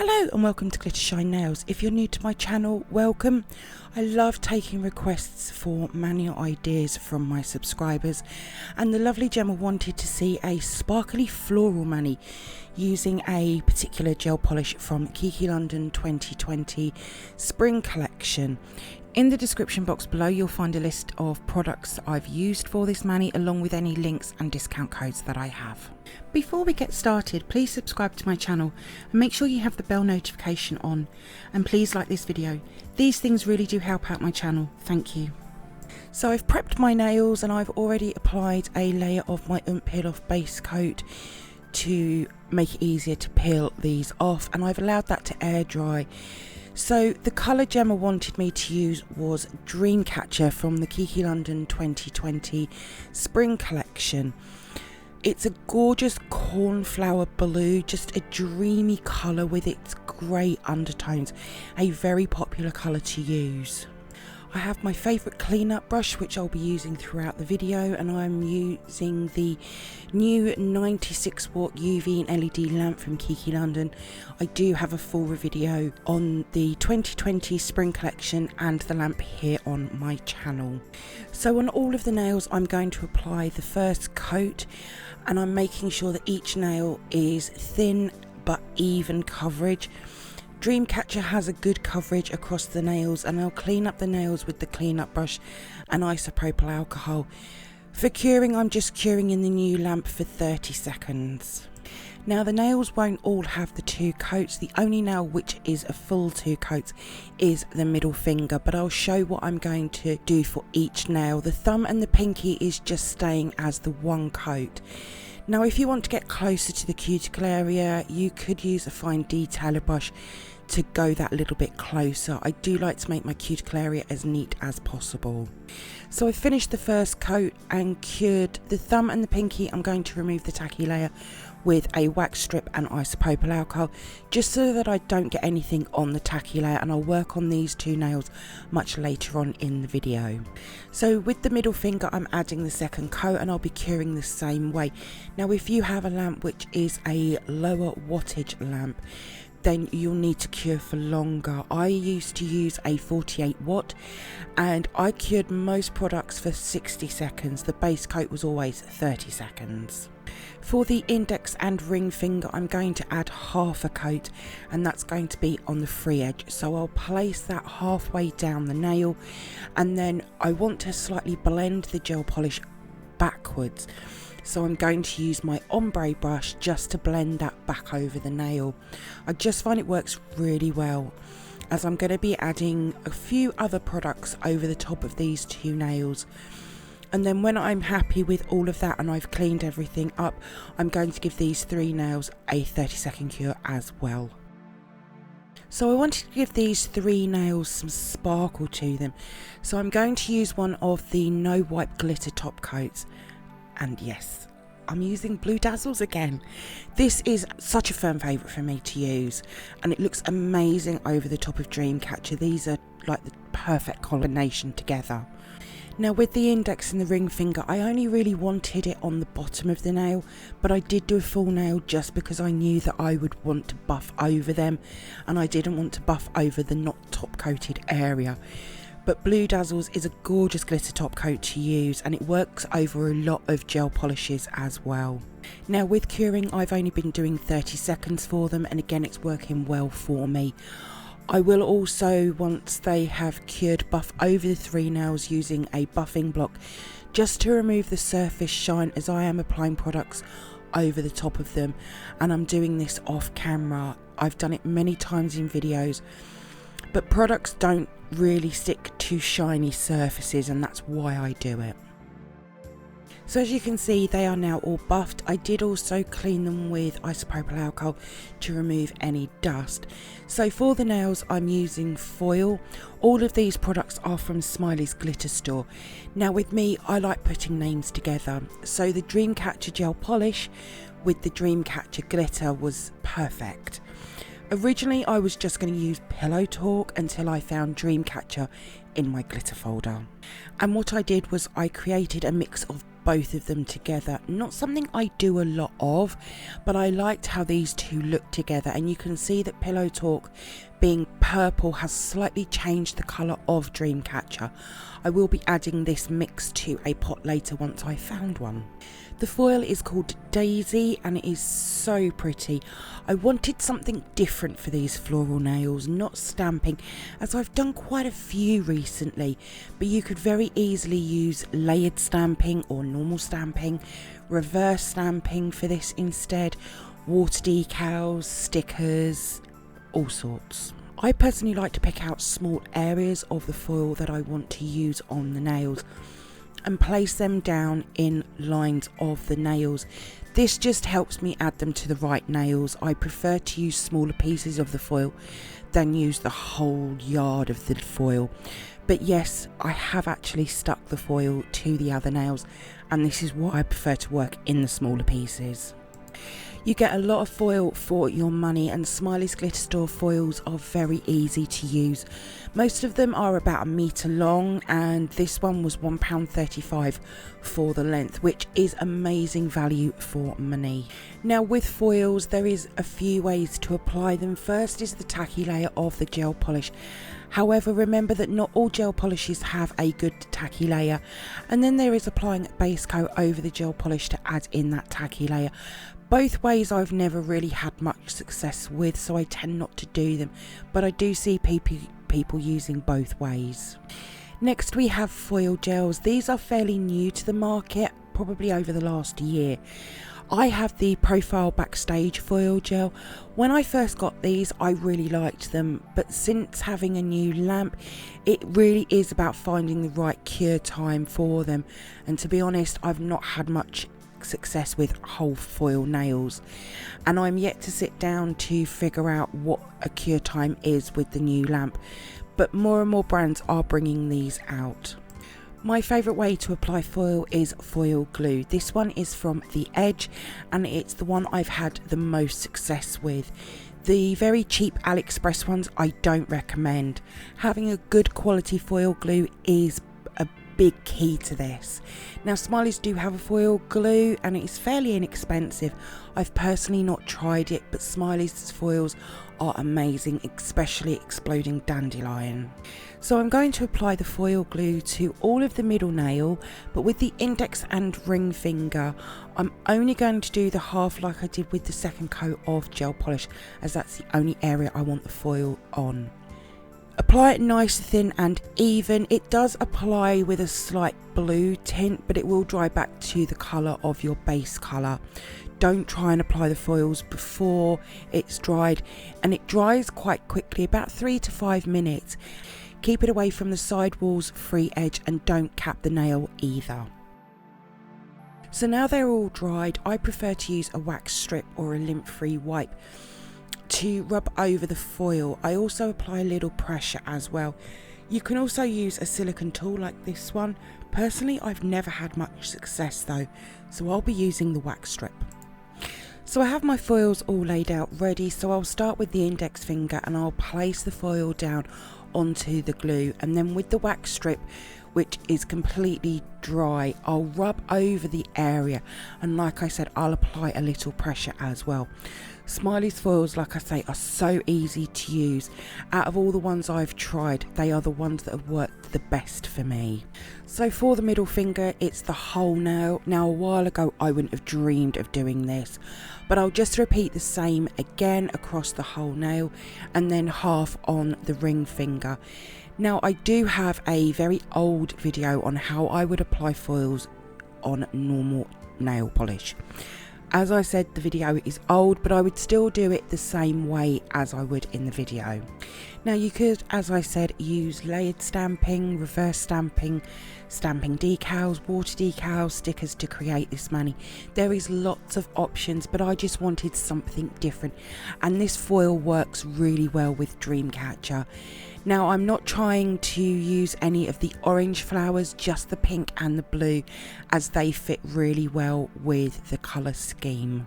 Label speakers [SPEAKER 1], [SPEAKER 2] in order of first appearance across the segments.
[SPEAKER 1] Hello and welcome to glittershinenails. If you're new to my channel, welcome. I love taking requests for manny ideas from my subscribers, and the lovely Gemma wanted to see a sparkly floral manny using a particular gel polish from Kiki London 2020 spring collection. In the description box below you'll find a list of products that I've used for this manny, along with any links and discount codes that I have. Before we get started, please subscribe to my channel and make sure you have the bell notification on, and please like this video. These things really do help out my channel, thank you. So I've prepped my nails and I've already applied a layer of my Peel Off base coat to make it easier to peel these off, and I've allowed that to air dry. So the colour Gemma wanted me to use was Dreamcatcher from the Kiki London 2020 spring collection. It's a gorgeous cornflower blue, just a dreamy colour with its grey undertones, a very popular colour to use. I have my favourite cleanup brush which I'll be using throughout the video, and I'm using the new 96 watt UV and LED lamp from Kiki London. I do have a full video on the 2020 spring collection and the lamp here on my channel. So on all of the nails I'm going to apply the first coat, and I'm making sure that each nail is thin but even coverage. Dreamcatcher has a good coverage across the nails, and I'll clean up the nails with the cleanup brush and isopropyl alcohol. For curing, I'm just curing in the new lamp for 30 seconds. Now the nails won't all have the 2 coats. The only nail which is a full 2 coats is the middle finger, but I'll show what I'm going to do for each nail. The thumb and the pinky is just staying as the 1 coat. Now if you want to get closer to the cuticle area, you could use a fine detailer brush to go that little bit closer. I do like to make my cuticle area as neat as possible. So I finished the first coat and cured the thumb and the pinky. I'm going to remove the tacky layer with a wax strip and isopropyl alcohol, just so that I don't get anything on the tacky layer, and I'll work on these 2 nails much later on in the video. So with the middle finger I'm adding the second coat, and I'll be curing the same way. Now if you have a lamp which is a lower wattage lamp, then you'll need to cure for longer. I used to use a 48 watt and I cured most products for 60 seconds. The base coat was always 30 seconds. For the index and ring finger I'm going to add half a coat, and that's going to be on the free edge. So I'll place that halfway down the nail, and then I want to slightly blend the gel polish backwards. So I'm going to use my ombre brush just to blend that back over the nail. I just find it works really well, as I'm going to be adding a few other products over the top of these 2 nails. And then when I'm happy with all of that and I've cleaned everything up, I'm going to give these 3 nails a 30-second cure as well. So I wanted to give these 3 nails some sparkle to them, so I'm going to use one of the no wipe glitter top coats. And yes, I'm using blue dazzles again. This is such a firm favourite for me to use, and it looks amazing over the top of Dreamcatcher. These are like the perfect combination together. Now with the index and the ring finger, I only really wanted it on the bottom of the nail, but I did do a full nail just because I knew that I would want to buff over them, and I didn't want to buff over the not top coated area. But Blue Dazzles is a gorgeous glitter top coat to use, and it works over a lot of gel polishes as well. Now with curing, I've only been doing 30 seconds for them, and again it's working well for me. I will also, once they have cured, buff over the 3 nails using a buffing block just to remove the surface shine, as I am applying products over the top of them, and I'm doing this off camera. I've done it many times in videos, but products don't really stick to shiny surfaces, and that's why I do it. So as you can see, they are now all buffed. I did also clean them with isopropyl alcohol to remove any dust. So for the nails I'm using foil. All of these products are from Smileys Glitter store. Now with me, I like putting names together, so the Dreamcatcher gel polish with the Dreamcatcher glitter was perfect. Originally I was just going to use Pillow Talk until I found Dreamcatcher in my glitter folder. And what I did was I created a mix of both of them together. Not something I do a lot of, but I liked how these two look together, and you can see that Pillow Talk being purple has slightly changed the colour of Dreamcatcher. I will be adding this mix to a pot later once I found one. The foil is called Daisy and it is so pretty. I wanted something different for these floral nails, not stamping, as I've done quite a few recently, but you could very easily use layered stamping or normal stamping, reverse stamping for this instead, water decals, stickers, all sorts. I personally like to pick out small areas of the foil that I want to use on the nails and place them down in lines of the nails. This just helps me add them to the right nails. I prefer to use smaller pieces of the foil than use the whole yard of the foil. But yes, I have actually stuck the foil to the other nails, and this is why I prefer to work in the smaller pieces. You get a lot of foil for your money, and Smileys Glitter Store foils are very easy to use. Most of them are about 1 metre long, and this one was £1.35 for the length, which is amazing value for money. Now with foils, there is a few ways to apply them. First is the tacky layer of the gel polish. However, remember that not all gel polishes have a good tacky layer, and then there is applying a base coat over the gel polish to add in that tacky layer. Both ways I've never really had much success with, so I tend not to do them, but I do see people using both ways. Next we have foil gels. These are fairly new to the market, probably over the last year. I have the Profile Backstage foil gel. When I first got these, I really liked them, but since having a new lamp, it really is about finding the right cure time for them, and to be honest, I've not had much success with whole foil nails, and I'm yet to sit down to figure out what a cure time is with the new lamp, but more and more brands are bringing these out. My favourite way to apply foil is foil glue. This one is from The Edge, and it's the one I've had the most success with. The very cheap AliExpress ones I don't recommend. Having a good quality foil glue is a big key to this. Now Smileys do have a foil glue and it's fairly inexpensive. I've personally not tried it, but Smileys foils are amazing, especially Exploding Dandelion. So I'm going to apply the foil glue to all of the middle nail, but with the index and ring finger. I'm only going to do the half like I did with the second coat of gel polish, as that's the only area I want the foil on. Apply it nice, thin and even. It does apply with a slight blue tint, but it will dry back to the colour of your base colour. Don't try and apply the foils before it's dried, and it dries quite quickly, about 3 to 5 minutes. Keep it away from the side walls, free edge, and don't cap the nail either. So now they're all dried, I prefer to use a wax strip or a lint-free wipe to rub over the foil. I also apply a little pressure as well. You can also use a silicone tool like this one. Personally, I've never had much success though, so I'll be using the wax strip. So I have my foils all laid out ready, so I'll start with the index finger and I'll place the foil down onto the glue, and then with the wax strip, which is completely dry, I'll rub over the area, and like I said, I'll apply a little pressure as well. Smileys foils, like I say, are so easy to use. Out of all the ones I've tried, they are the ones that have worked the best for me. So for the middle finger, it's the whole nail. Now a while ago I wouldn't have dreamed of doing this, but I'll just repeat the same again across the whole nail, and then half on the ring finger. Now I do have a very old video on how I would apply foils on normal nail polish. As I said, the video is old, but I would still do it the same way as I would in the video. Now you could, as I said, use layered stamping, reverse stamping, stamping decals, water decals, stickers to create this manny. There is lots of options, but I just wanted something different, and this foil works really well with Dreamcatcher. Now I'm not trying to use any of the orange flowers, just the pink and the blue, as they fit really well with the colour scheme.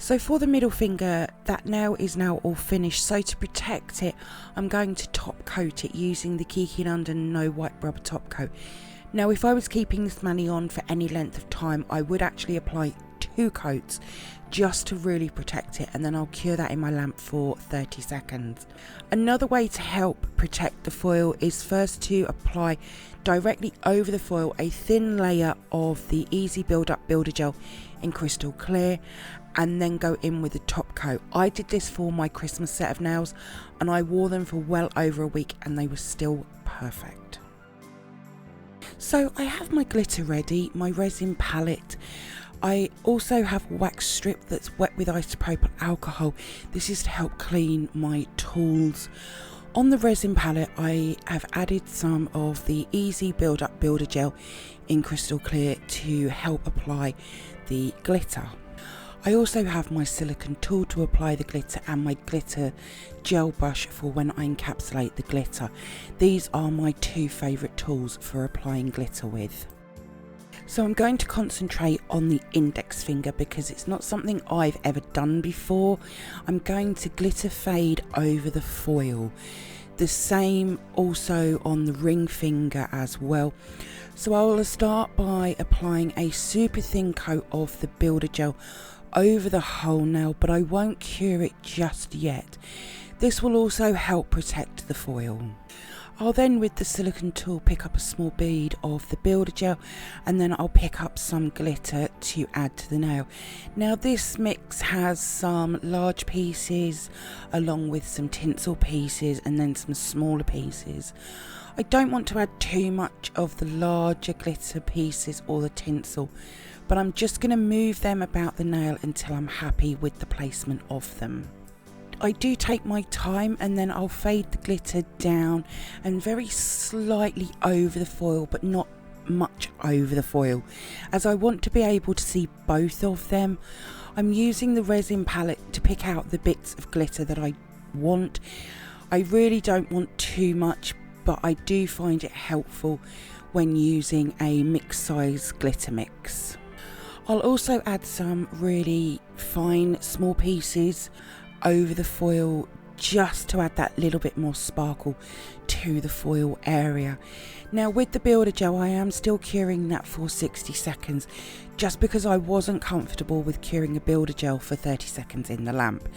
[SPEAKER 1] So for the middle finger, that nail is now all finished. So to protect it, I'm going to top coat it using the Kiki London No White Rubber top coat. Now if I was keeping this manny on for any length of time, I would actually apply 2 coats just to really protect it, and then I'll cure that in my lamp for 30 seconds. Another way to help protect the foil is first to apply directly over the foil a thin layer of the Easy Build Up Builder Gel in Crystal Clear, and then go in with the top coat. I did this for my Christmas set of nails and I wore them for well over a week and they were still perfect. So I have my glitter ready, my resin palette. I also have a wax strip that's wet with isopropyl alcohol. This is to help clean my tools. On the resin palette, I have added some of the Easy Build Up Builder Gel in Crystal Clear to help apply the glitter. I also have my silicone tool to apply the glitter and my glitter gel brush for when I encapsulate the glitter. These are my 2 favourite tools for applying glitter with. So I'm going to concentrate on the index finger because it's not something I've ever done before. I'm going to glitter fade over the foil. The same also on the ring finger as well. So I will start by applying a super thin coat of the builder gel over the whole nail, but I won't cure it just yet. This will also help protect the foil. I'll then with the silicone tool pick up a small bead of the builder gel, and then I'll pick up some glitter to add to the nail. Now this mix has some large pieces along with some tinsel pieces and then some smaller pieces. I don't want to add too much of the larger glitter pieces or the tinsel, but I'm just going to move them about the nail until I'm happy with the placement of them. I do take my time and then I'll fade the glitter down and very slightly over the foil, but not much over the foil, as I want to be able to see both of them. I'm using the resin palette to pick out the bits of glitter that I want. I really don't want too much, but I do find it helpful when using a mixed size glitter mix. I'll also add some really fine small pieces over the foil just to add that little bit more sparkle to the foil area. Now with the builder gel, I am still curing that for 60 seconds just because I wasn't comfortable with curing a builder gel for 30 seconds in the lamp.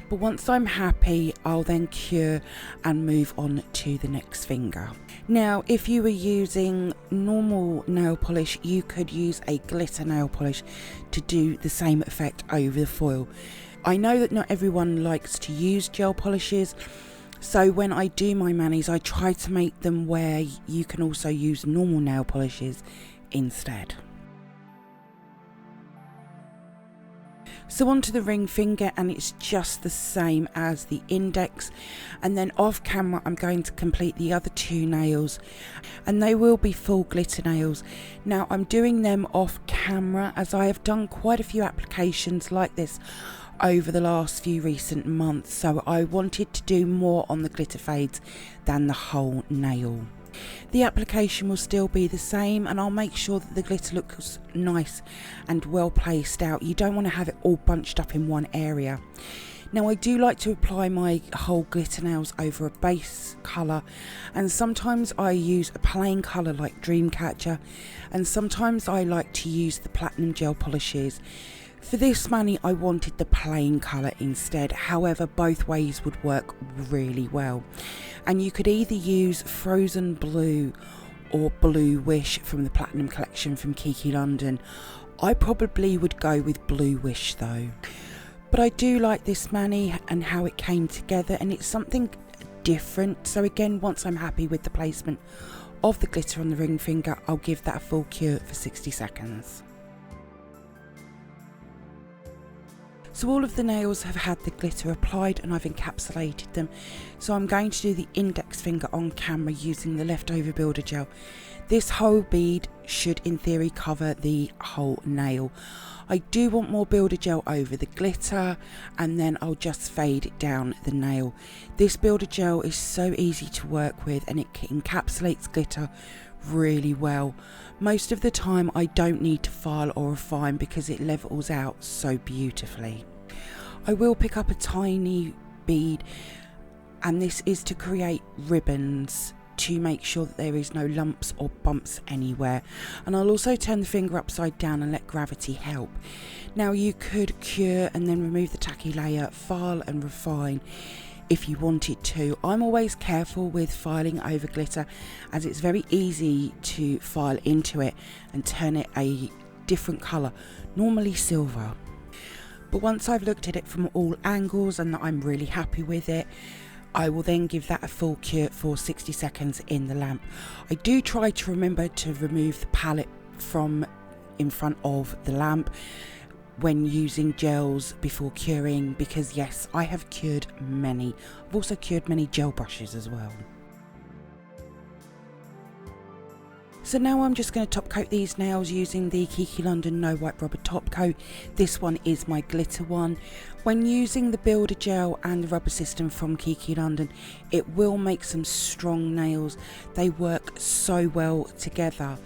[SPEAKER 1] But once I'm happy, I'll then cure and move on to the next finger. Now, if you were using normal nail polish, you could use a glitter nail polish to do the same effect over the foil. I know that not everyone likes to use gel polishes, so when I do my manis, I try to make them where you can also use normal nail polishes instead. So onto the ring finger, and it's just the same as the index, and then off camera I'm going to complete the other 2 nails, and they will be full glitter nails. Now I'm doing them off camera as I have done quite a few applications like this over the last few recent months, so I wanted to do more on the glitter fades than the whole nail. The application will still be the same, and I'll make sure that the glitter looks nice and well placed out. You don't want to have it all bunched up in one area. Now I do like to apply my whole glitter nails over a base colour, and sometimes I use a plain colour like Dreamcatcher, and sometimes I like to use the platinum gel polishes. For this mani I wanted the plain colour instead, however both ways would work really well. And you could either use Frozen Blue or Blue Wish from the Platinum collection from Kiki London. I probably would go with Blue Wish though. But I do like this mani and how it came together, and it's something different. So again, once I'm happy with the placement of the glitter on the ring finger, I'll give that a full cure for 60 seconds. So all of the nails have had the glitter applied and I've encapsulated them. So I'm going to do the index finger on camera using the leftover builder gel. This whole bead should in theory cover the whole nail. I do want more builder gel over the glitter, and then I'll just fade it down the nail. This builder gel is so easy to work with and it encapsulates glitter really well. Most of the time I don't need to file or refine because it levels out so beautifully. I will pick up a tiny bead, and this is to create ribbons to make sure that there is no lumps or bumps anywhere. And I'll also turn the finger upside down and let gravity help. Now you could cure and then remove the tacky layer, file and refine if you wanted to. I'm always careful with filing over glitter, as it's very easy to file into it and turn it a different colour, normally silver. But once I've looked at it from all angles and that I'm really happy with it, I will then give that a full cure for 60 seconds in the lamp. I do try to remember to remove the palette from in front of the lamp when using gels before curing, because yes, I have cured many. I've also cured many gel brushes as well. So now I'm just going to top coat these nails using the Kiki London No Wipe Rubber top coat. This one is my glitter one. When using the builder gel and the rubber system from Kiki London, it will make some strong nails. They work so well together.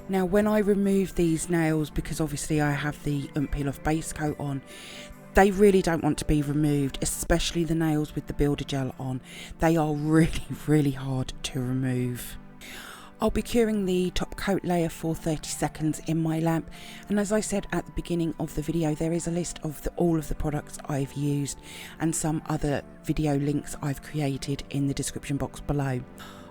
[SPEAKER 1] Now when I remove these nails, because obviously I have the Peel Off base coat on, they really don't want to be removed, especially the nails with the builder gel on. They are really hard to remove. I'll be curing the top coat layer for 30 seconds in my lamp, and as I said at the beginning of the video, there is a list of all of the products I've used and some other video links I've created in the description box below.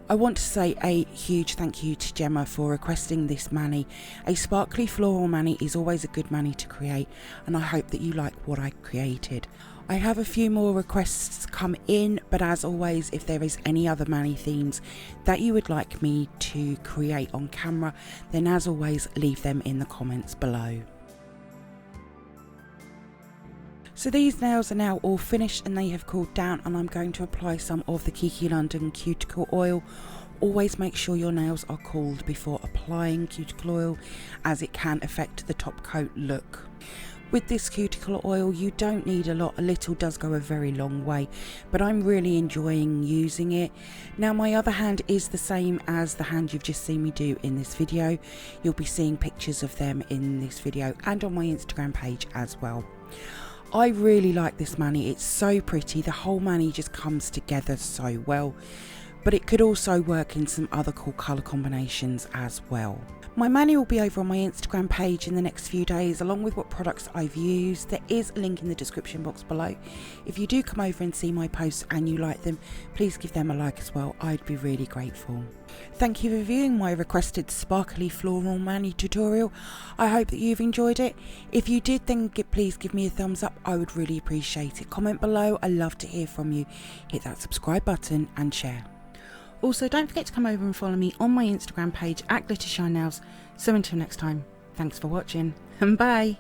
[SPEAKER 1] I want to say a huge thank you to Gemma for requesting this manny. A sparkly floral manny is always a good manny to create, and I hope that you like what I created. I have a few more requests come in, but as always, if there is any other manny themes that you would like me to create on camera, then as always, leave them in the comments below. So these nails are now all finished and they have cooled down, and I'm going to apply some of the Kiki London cuticle oil. Always make sure your nails are cooled before applying cuticle oil, as it can affect the top coat look. With this cuticle oil, you don't need a lot. A little does go a very long way, but I'm really enjoying using it. Now my other hand is the same as the hand you've just seen me do in this video. You'll be seeing pictures of them in this video and on my Instagram page as well. I really like this manny. It's so pretty. The whole manny just comes together so well, but it could also work in some other cool colour combinations as well. My manny will be over on my Instagram page in the next few days, along with what products I've used. There is a link in the description box below. If you do come over and see my posts and you like them, please give them a like as well. I'd be really grateful. Thank you for viewing my requested sparkly floral manny tutorial. I hope that you've enjoyed it. If you did, then please give me a thumbs up. I would really appreciate it. Comment below. I love to hear from you. Hit that subscribe button and share. Also, don't forget to come over and follow me on my Instagram page at glittershinenails. So until next time, thanks for watching and bye.